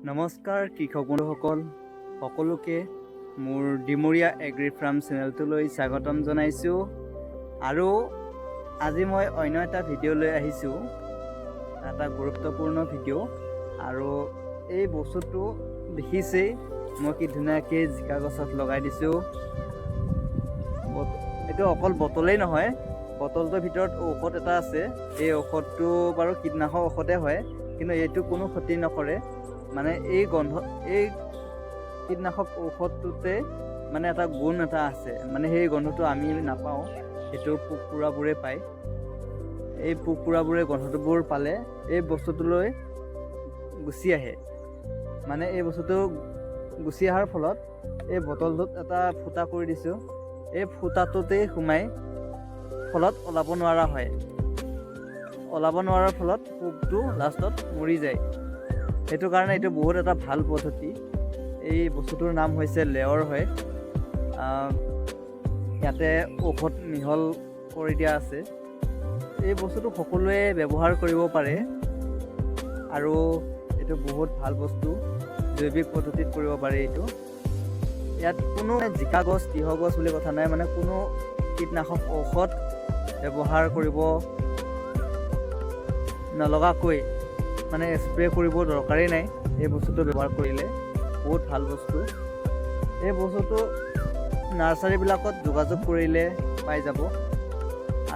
নমস্কাৰ কৃষক বন্ধুসকল সকলোকে মোৰ ডিমৰীয়া এগ্ৰি ফাৰ্ম চেনেলটোলৈ স্বাগতম জনাইছোঁ আৰু আজি মই অন্য এটা ভিডিঅ' লৈ আহিছোঁ এটা গুৰুত্বপূৰ্ণ ভিডিঅ' আৰু এই বস্তুটো দেখিছেই মই কি ধুনীয়াকৈ জিকা গছত লগাই দিছোঁ। এইটো অকল বটলেই নহয়, বটলটোৰ ভিতৰত ঔষধ এটা আছে। এই ঔষধটো বাৰু কীটনাশক ঔষধে হয়, কিন্তু এইটো কোনো ক্ষতি নকৰে। মানে এই কীটনাশক ঔষধটোতে মানে এটা গুণ এটা আছে, মানে সেই গন্ধটো আমি নাপাওঁ, সেইটো পোক পৰুৱাবোৰে পায়। এই পোক পৰুৱাবোৰে গন্ধটোবোৰ পালে এই বস্তুটোলৈ গুচি আহে। মানে এই বস্তুটো গুচি অহাৰ ফলত এই বটলটোত এটা ফুটা কৰি দিছোঁ, এই ফুটাটোতেই সোমাই ফলত ওলাব নোৱাৰা হয়। ওলাব নোৱাৰাৰ ফলত পোকটো লাষ্টত মৰি যায়। সেইটো কাৰণে এইটো বহুত এটা ভাল পদ্ধতি। এই বস্তুটোৰ নাম হৈছে লেয়ৰ হয়। ইয়াতে ঔষধ মিহল কৰি দিয়া আছে। এই বস্তুটো সকলোৱে ব্যৱহাৰ কৰিব পাৰে আৰু এইটো বহুত ভাল বস্তু, জৈৱিক পদ্ধতিত কৰিব পাৰে। এইটো ইয়াত কোনো জিকা গছ তিঁহ গছ বুলি কথা নাই, মানে কোনো কীটনাশক ঔষধ ব্যৱহাৰ কৰিব নলগাকৈ মানে স্প্ৰে কৰিব দৰকাৰেই নাই। এই বস্তুটো ব্যৱহাৰ কৰিলে বহুত ভাল বস্তু। এই বস্তুটো নাৰ্চাৰীবিলাকত যোগাযোগ কৰিলে পাই যাব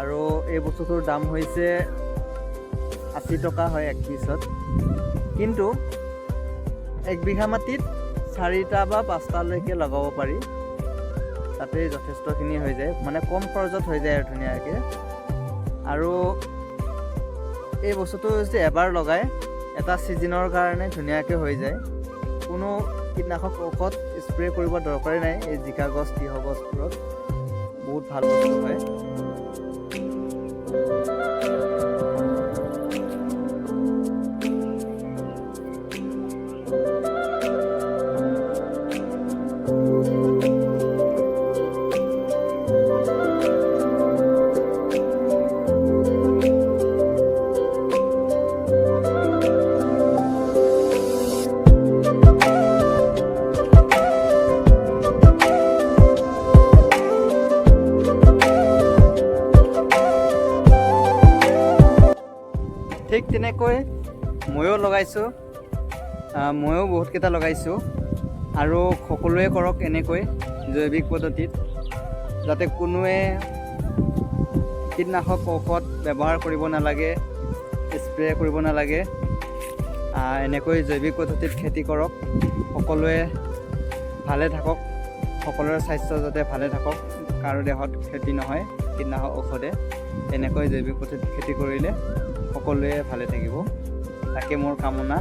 আৰু এই বস্তুটোৰ দাম হৈছে 80 টকা হয় 1 পিছত। কিন্তু 1 বিঘা মাটিত 4টা বা 5টালৈকে লগাব পাৰি, তাতে যথেষ্টখিনি হৈ যায়, মানে কম খৰচত হৈ যায় আৰু ধুনীয়াকৈ। আৰু এই বস্তুটো যদি এবাৰ লগাই এটা ছিজনৰ কাৰণে ধুনীয়াকৈ হৈ যায়। কোনো কীটনাশক ঔষধ স্প্ৰে কৰিব দৰকাৰেই নাই। এই জিকা গছ তিঁহ গছবোৰত বহুত ভাল বস্তু হয়। ঠিক তেনেকৈ ময়ো লগাইছোঁ, ময়ো বহুতকেইটা লগাইছোঁ আৰু সকলোৱে কৰক এনেকৈ জৈৱিক পদ্ধতিত, যাতে কোনোৱে কীটনাশক ঔষধ ব্যৱহাৰ কৰিব নালাগে, স্প্ৰে কৰিব নালাগে। এনেকৈ জৈৱিক পদ্ধতিত খেতি কৰক, সকলোৱে ভালে থাকক, সকলোৰে স্বাস্থ্য যাতে ভালে থাকক, কাৰো দেহত ক্ষতি নহয় কীটনাশক ঔষধে। এনেকৈ জৈৱিক পদ্ধতিত খেতি কৰিলে সকলোৱে ভালে থাকিব, তাকে মোৰ কামনা।